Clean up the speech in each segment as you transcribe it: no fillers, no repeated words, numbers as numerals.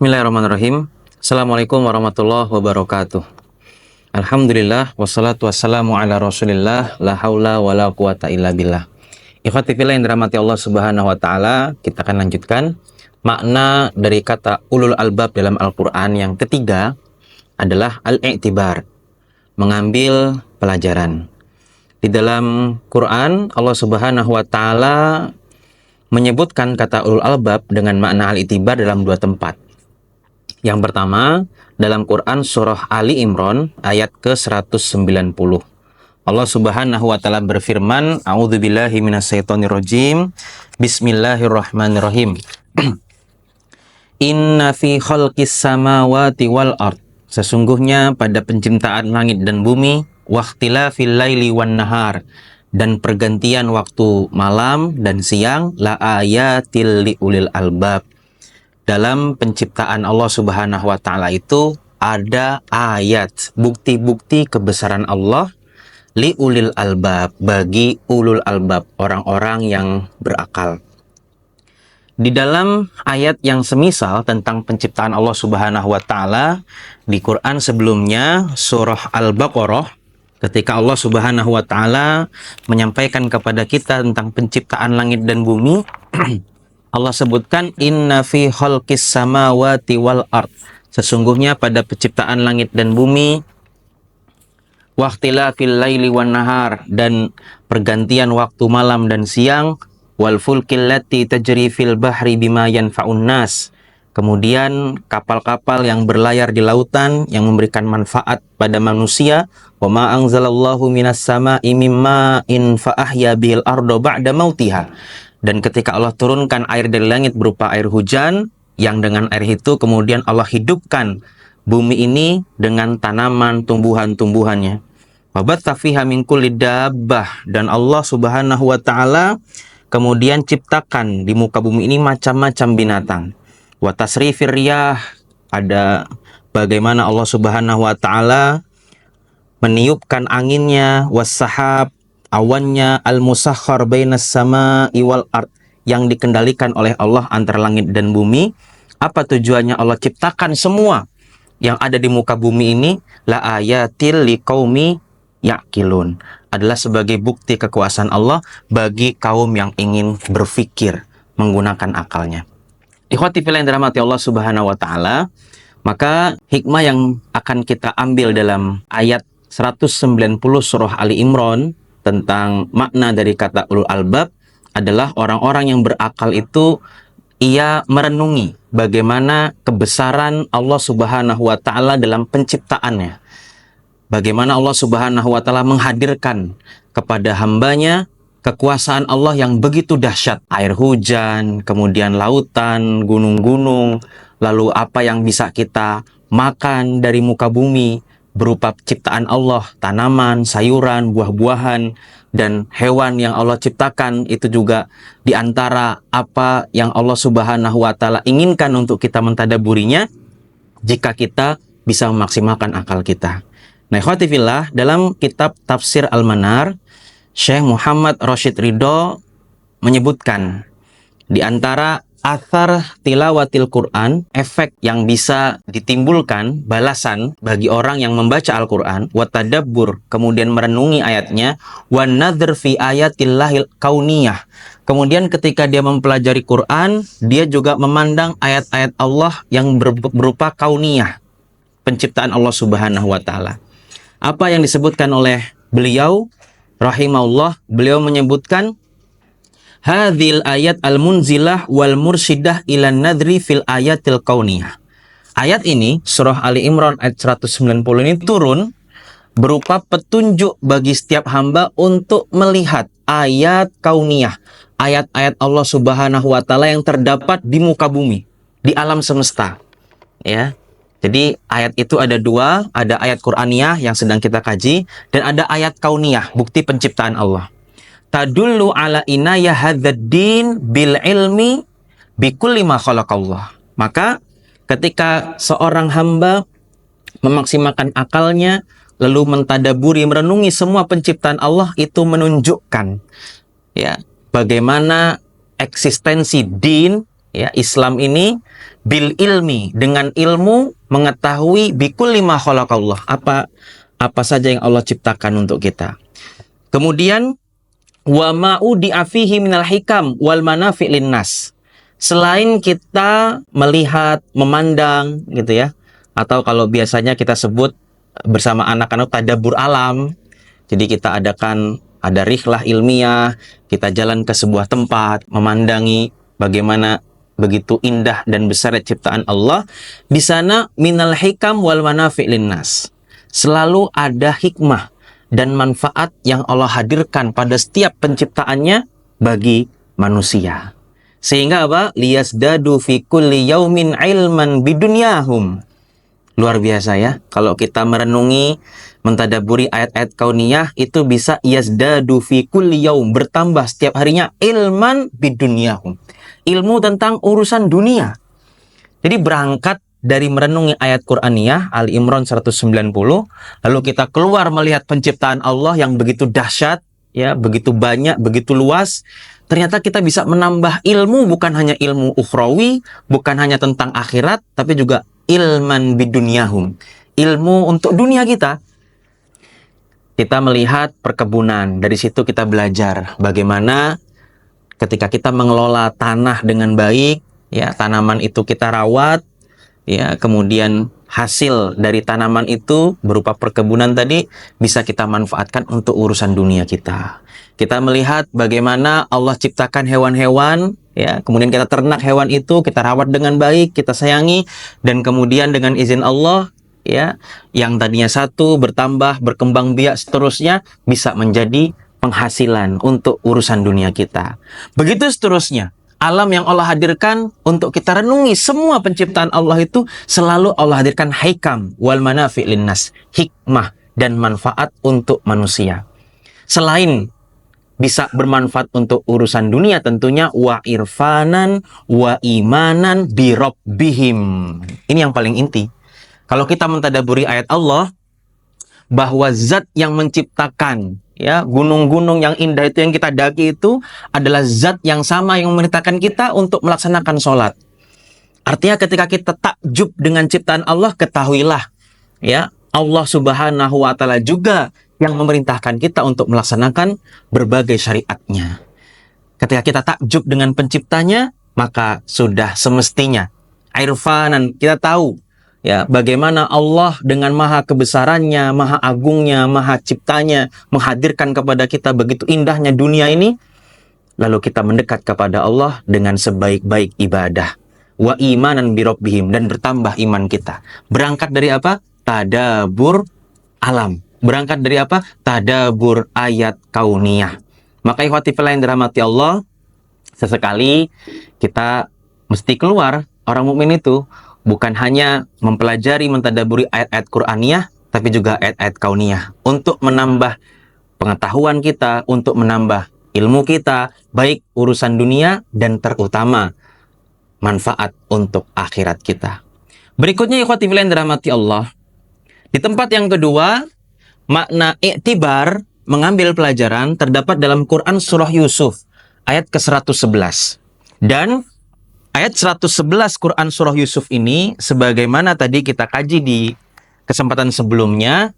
Bismillahirrahmanirrahim. Assalamualaikum warahmatullahi wabarakatuh. Alhamdulillah wassalatu wassalamu ala Rasulillah la haula wala quwata illa billah. Ikhwati fillah yang dirahmati Allah Subhanahu wa taala, kita akan lanjutkan makna dari kata ulul albab dalam Al-Qur'an. Yang ketiga adalah al-i'tibar, mengambil pelajaran. Di dalam Quran Allah Subhanahu wa taala menyebutkan kata ulul albab dengan makna al-i'tibar dalam dua tempat. Yang pertama, dalam Quran surah Ali Imran ayat ke-190. Allah Subhanahu wa taala berfirman, A'udzubillahi minasyaitonirrajim. Bismillahirrahmanirrahim. Inna fi khalqis samawati wal ard. Sesungguhnya pada penciptaan langit dan bumi, waqtilafil laili wan nahar, dan pergantian waktu malam dan siang, la ayatil liulil albab. Dalam penciptaan Allah Subhanahu wa taala itu ada ayat, bukti-bukti kebesaran Allah liulil albab, bagi ulul albab, orang-orang yang berakal. Di dalam ayat yang semisal tentang penciptaan Allah Subhanahu wa taala di Quran sebelumnya, surah Al-Baqarah, ketika Allah Subhanahu wa taala menyampaikan kepada kita tentang penciptaan langit dan bumi, Allah sebutkan inna fi khalqis samawati wal ard. Sesungguhnya pada penciptaan langit dan bumi, waqtilafil laili wan nahar, dan pergantian waktu malam dan siang, wal fulkil lati tajri fil bahri bima yanfa'un nas. Kemudian kapal-kapal yang berlayar di lautan yang memberikan manfaat pada manusia. Wa ma anzalallahu minas sama'i mimma'in fa ahya bihil arda ba'da mautiha. Dan ketika Allah turunkan air dari langit berupa air hujan, yang dengan air itu kemudian Allah hidupkan bumi ini dengan tanaman, tumbuhan-tumbuhannya. Wabatha fiha min kulli dabbah, dan Allah Subhanahu wa taala kemudian ciptakan di muka bumi ini macam-macam binatang. Wa tasrifir riyah, ada bagaimana Allah Subhanahu wa taala meniupkan anginnya, was-sahab, awannya, al-musakhkhar bainas sama'i wal ard, yang dikendalikan oleh Allah antara langit dan bumi. Apa tujuannya Allah ciptakan semua yang ada di muka bumi ini? La ayatil liqaumi ya'qilun, adalah sebagai bukti kekuasaan Allah bagi kaum yang ingin berpikir menggunakan akalnya. Ikhwati fillah yang dirahmati Allah Subhanahu wa taala, maka hikmah yang akan kita ambil dalam ayat 190 surah Ali Imran tentang makna dari kata ulul albab adalah orang-orang yang berakal itu ia merenungi bagaimana kebesaran Allah Subhanahu wa taala dalam penciptaannya. Bagaimana Allah Subhanahu wa taala menghadirkan kepada hambanya kekuasaan Allah yang begitu dahsyat. Air hujan, kemudian lautan, gunung-gunung, lalu apa yang bisa kita makan dari muka bumi berupa ciptaan Allah, tanaman, sayuran, buah-buahan, dan hewan yang Allah ciptakan. Itu juga di antara apa yang Allah Subhanahu wa taala inginkan untuk kita mentadaburinya jika kita bisa memaksimalkan akal kita. Nah, ikhwati fillah, dalam kitab Tafsir Al-Manar, Syekh Muhammad Rashid Ridho menyebutkan di antara athar tilawatil Quran, efek yang bisa ditimbulkan, balasan bagi orang yang membaca Al-Quran, wa tadabbur, kemudian merenungi ayatnya, wa nadhr fi ayatillahil kauniyah. Kemudian ketika dia mempelajari Quran, dia juga memandang ayat-ayat Allah yang berupa kauniyah, penciptaan Allah Subhanahu wa taala. Apa yang disebutkan oleh beliau rahimahullah, beliau menyebutkan hadhil ayat al-munzilah wal mursyidah ilan nadri fil ayatil kauniyah. Ayat ini, surah Ali Imran ayat 190 ini turun berupa petunjuk bagi setiap hamba untuk melihat ayat kauniyah, ayat-ayat Allah Subhanahu wa taala yang terdapat di muka bumi, di alam semesta. Ya. Jadi ayat itu ada dua, ada ayat Qur'aniyah yang sedang kita kaji, dan ada ayat kauniyah, bukti penciptaan Allah. Tadullu ala inayah hadzaddin bil ilmi bikulli ma khalaqallah. Maka ketika seorang hamba memaksimalkan akalnya, lalu mentadaburi, merenungi semua penciptaan Allah, itu menunjukkan ya bagaimana eksistensi din Ya, Islam ini bil ilmi, dengan ilmu mengetahui bikul lima khalaqallah, apa saja yang Allah ciptakan untuk kita. Kemudian wa ma'udi afihi minal hikam wal manafi' linnas. Selain kita melihat, memandang gitu ya, atau kalau biasanya kita sebut bersama anak-anak tadabbur alam. Jadi kita ada rihlah ilmiah, kita jalan ke sebuah tempat, memandangi bagaimana begitu indah dan besar ciptaan Allah. Di sana minal hikam wal manafi' linnas. Selalu ada hikmah dan manfaat yang Allah hadirkan pada setiap penciptaannya bagi manusia. Sehingga apa? Liyasdadu fi kulli yaumin ilman bidunyahum. Luar biasa ya. Kalau kita merenungi, mentadaburi ayat-ayat kauniyah, itu bisa yasdadu fi kulli yaum, bertambah setiap harinya ilman bidunyahum. Ilmu tentang urusan dunia. Jadi berangkat dari merenungi ayat Qur'aniyah Ali Imran 190, lalu kita keluar melihat penciptaan Allah yang begitu dahsyat, ya, begitu banyak, begitu luas. Ternyata kita bisa menambah ilmu, bukan hanya ilmu ukhrawi, bukan hanya tentang akhirat, tapi juga ilman bidunyahum, ilmu untuk dunia kita. Kita melihat perkebunan, dari situ kita belajar bagaimana ketika kita mengelola tanah dengan baik, ya, tanaman itu kita rawat, ya, kemudian hasil dari tanaman itu berupa perkebunan tadi bisa kita manfaatkan untuk urusan dunia kita. Kita melihat bagaimana Allah ciptakan hewan-hewan, ya, kemudian kita ternak hewan itu, kita rawat dengan baik, kita sayangi, dan kemudian dengan izin Allah, ya, yang tadinya satu bertambah, berkembang biak seterusnya bisa menjadi penghasilan untuk urusan dunia kita. Begitu seterusnya. Alam yang Allah hadirkan untuk kita renungi, semua penciptaan Allah itu selalu Allah hadirkan hikam wal manafi' linnas, hikmah dan manfaat untuk manusia. Selain bisa bermanfaat untuk urusan dunia, tentunya wa irfanan wa imanan bi rabbihim. Ini yang paling inti. Kalau kita mentadaburi ayat Allah, bahwa zat yang menciptakan, ya, gunung-gunung yang indah itu yang kita daki itu adalah zat yang sama yang memerintahkan kita untuk melaksanakan sholat. Artinya ketika kita takjub dengan ciptaan Allah, ketahuilah, ya, Allah Subhanahu wa Ta'ala juga yang memerintahkan kita untuk melaksanakan berbagai syariatnya. Ketika kita takjub dengan penciptanya, maka sudah semestinya irfanan, kita tahu, ya, bagaimana Allah dengan maha kebesarannya, maha agungnya, maha ciptanya menghadirkan kepada kita begitu indahnya dunia ini. Lalu kita mendekat kepada Allah dengan sebaik-baik ibadah. Wa imanan bi rabbihim, dan bertambah iman kita. Berangkat dari apa? Tadabbur alam. Berangkat dari apa? Tadabbur ayat kauniyah. Maka ikhwati fillah yang dirahmati Allah, sesekali kita mesti keluar, orang mukmin itu bukan hanya mempelajari, mentadaburi ayat-ayat Qur'aniyah, tapi juga ayat-ayat kauniyah untuk menambah pengetahuan kita, untuk menambah ilmu kita, baik urusan dunia dan terutama manfaat untuk akhirat kita. Berikutnya ikhwati fillah yang dirahmati Allah, di tempat yang kedua, makna i'tibar, mengambil pelajaran, terdapat dalam Quran surah Yusuf ayat ke-111. Dan ayat 111 Quran surah Yusuf ini, sebagaimana tadi kita kaji di kesempatan sebelumnya,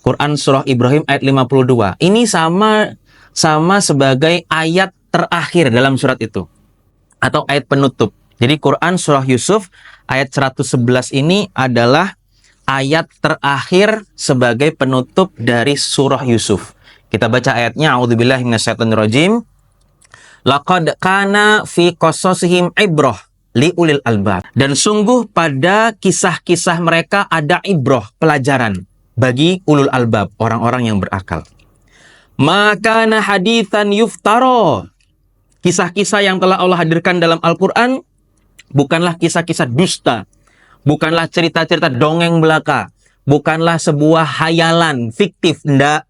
Quran surah Ibrahim ayat 52. Ini sama sebagai ayat terakhir dalam surat itu, atau ayat penutup. Jadi Quran surah Yusuf ayat 111 ini adalah ayat terakhir sebagai penutup dari surah Yusuf. Kita baca ayatnya, a'udzubillahi minasyaitonirrajim. Laqad kana fi qasasihim ibrah li ulil albab. Dan sungguh pada kisah-kisah mereka ada ibrah, pelajaran bagi ulul albab, orang-orang yang berakal. Maka na haditsan yuftara. Kisah-kisah yang telah Allah hadirkan dalam Al-Qur'an bukanlah kisah-kisah dusta, bukanlah cerita-cerita dongeng belaka, bukanlah sebuah hayalan fiktif, enggak.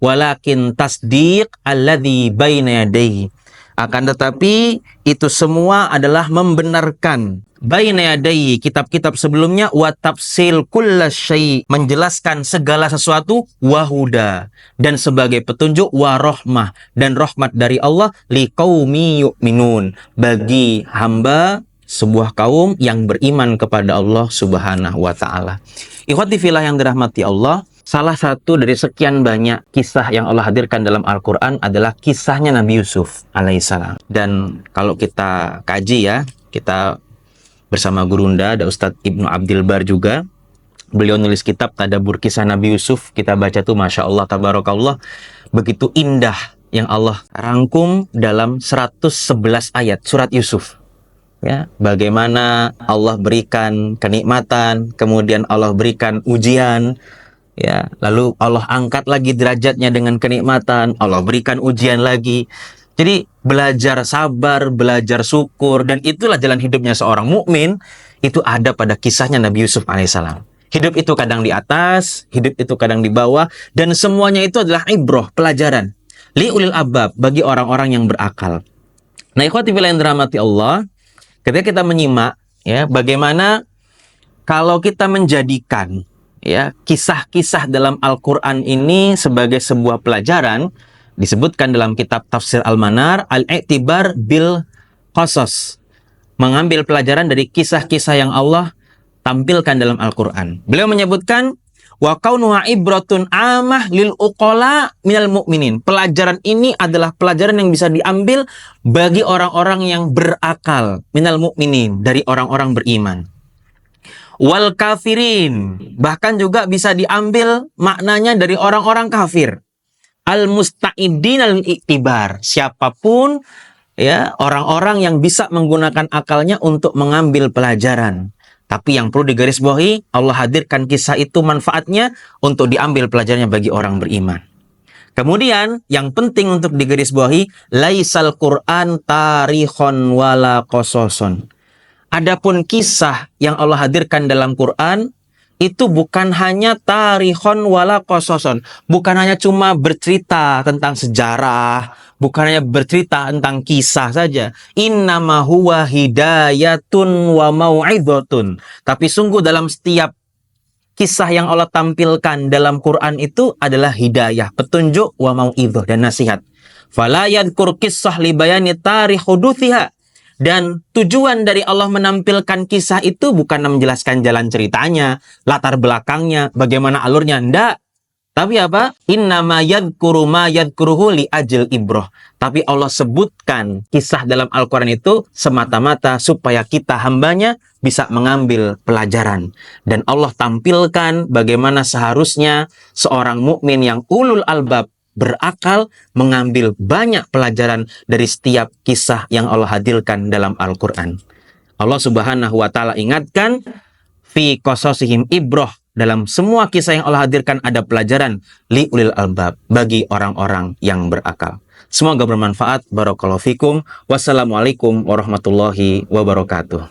Walakin tasdiq alladzi baina yadayhi. Akan tetapi itu semua adalah membenarkan, baina yadayhi, kitab-kitab sebelumnya, wa tafsil kullasyai, menjelaskan segala sesuatu, wa huda, dan sebagai petunjuk, wa rahmah, dan rahmat dari Allah, liqaumi yu'minun, bagi hamba sebuah kaum yang beriman kepada Allah Subhanahu wa taala. Ikhwati fillah yang dirahmati Allah, salah satu dari sekian banyak kisah yang Allah hadirkan dalam Al-Quran adalah kisahnya Nabi Yusuf alaihissalam. Dan kalau kita kaji ya, kita bersama Gurunda, ada Ustadz Ibnu Abdil Bar juga. Beliau nulis kitab Tadabbur Kisah Nabi Yusuf. Kita baca tuh Masya Allah, Tabarakallah. Begitu indah yang Allah rangkum dalam 111 ayat surat Yusuf. Ya, bagaimana Allah berikan kenikmatan, kemudian Allah berikan ujian, ya, lalu Allah angkat lagi derajatnya dengan kenikmatan, Allah berikan ujian lagi. Jadi belajar sabar, belajar syukur, dan itulah jalan hidupnya seorang mukmin. Itu ada pada kisahnya Nabi Yusuf alaihissalam. Hidup itu kadang di atas, hidup itu kadang di bawah, dan semuanya itu adalah ibroh, pelajaran. Li ulil albab, bagi orang-orang yang berakal. Nah, ikhwati fillah yang dirahmati Allah, ketika kita menyimak ya bagaimana kalau kita menjadikan ya kisah-kisah dalam Al-Quran ini sebagai sebuah pelajaran, disebutkan dalam kitab Tafsir Al-Manar, al-i'tibar bil qasas, mengambil pelajaran dari kisah-kisah yang Allah tampilkan dalam Al-Quran. Beliau menyebutkan wa kaunuha ibratun amah lil uqala minal mu'minin. Pelajaran ini adalah pelajaran yang bisa diambil bagi orang-orang yang berakal, minal mu'minin, dari orang-orang beriman. Wal kafirin, bahkan juga bisa diambil maknanya dari orang-orang kafir. Al-musta'idin al-i'tibar, siapapun ya orang-orang yang bisa menggunakan akalnya untuk mengambil pelajaran. Tapi yang perlu digarisbawahi, Allah hadirkan kisah itu manfaatnya untuk diambil pelajarannya bagi orang beriman. Kemudian yang penting untuk digarisbawahi, laisal Qur'an tarikhon wala qasason. Adapun kisah yang Allah hadirkan dalam Quran itu bukan hanya tarikhon wala qasason, bukan hanya cuma bercerita tentang sejarah, bukan hanya bercerita tentang kisah saja. Innama huwa hidayatun wa mau'izatun. Tapi sungguh dalam setiap kisah yang Allah tampilkan dalam Quran itu adalah hidayah, petunjuk, wa mau'izah, dan nasihat. Fala yadhkur qissah li bayani tarikh huduthiha. Dan tujuan dari Allah menampilkan kisah itu bukan menjelaskan jalan ceritanya, latar belakangnya, bagaimana alurnya, enggak. Tapi apa? Innama yadhkuru ma yadhkuruhu li ajil ibroh. Tapi Allah sebutkan kisah dalam Al-Quran itu semata-mata supaya kita hambanya bisa mengambil pelajaran. Dan Allah tampilkan bagaimana seharusnya seorang mukmin yang ulul albab, berakal, mengambil banyak pelajaran dari setiap kisah yang Allah hadirkan dalam Al-Quran. Allah Subhanahu wa ta'ala ingatkan, fi qasasihim ibroh, dalam semua kisah yang Allah hadirkan ada pelajaran li ulil albab, bagi orang-orang yang berakal. Semoga bermanfaat. Barakallahu fikum. Wassalamualaikum warahmatullahi wabarakatuh.